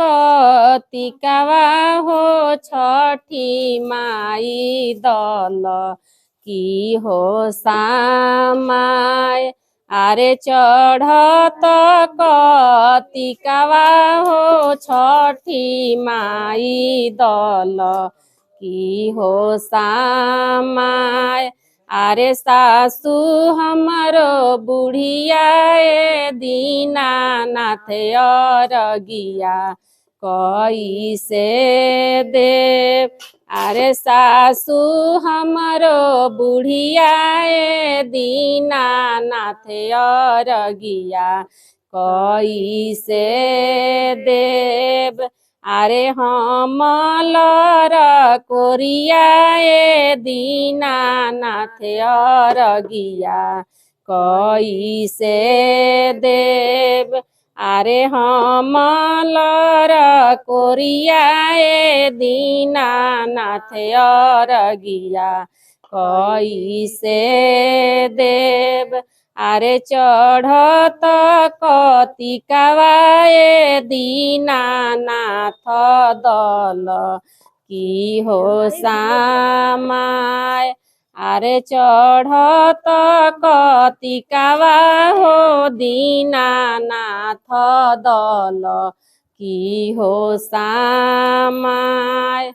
कतिकावा हो छठी माई दल की हो सामाय आरे चढ़त कतिकावा हो छठी माई दल की हो सामाय आरे सासू हमारो बुढ़िया दीनानाथ अरगिया कैसे देव आरे सासू हमारो बुढ़िया दीनानाथ अरगिया कैसे देव आरे हमलर कोरिया दीनानाथ अरगिया कैसे देव आरे हमलर कोरिया दीनानाथ अरगिया कैसे देव आरे चढ़त कतिकावा दीनानाथ दल की हो सामाय आरे चढ़त कतिकावा हो दीनानाथ दल की हो सामाय।